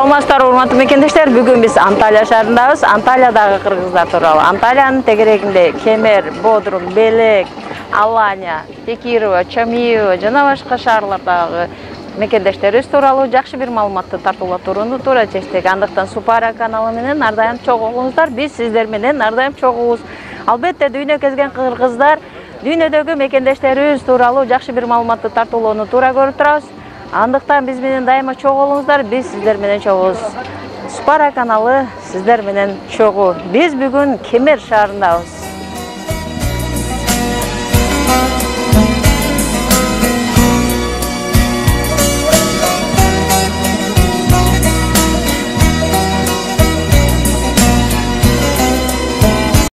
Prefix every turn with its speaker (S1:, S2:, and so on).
S1: Саламатсыздар, урматтуу мекендештер. Бүгүн биз Анталия шаарындабыз. Анталиядагы кыргыздар тууралуу. Анталиянын тегерегинде Кемер, Бодрум, Белек, Алания, Текирова, Чамиево жана башка шаарлардагы мекендештерибиз тууралуу жакшы бир маалыматты тартуулап турууну туура чечтик. Андыктан Супара каналы менен ар дайым чогулуңуздар. Биз сиздер менен ар дайым чогубуз. Албетте дүйнө кезген кыргыздар дүйнөдөгү мекендештерибиз тууралуу жакшы бир маалыматты тартуулоону туура көрүп турабыз. Андыктан биз менен дайыма чогулуңуздар, биз сиздер менен чогубуз. Супара каналы сиздер менен чогуу. Биз бүгүн Кемер шаарындабыз.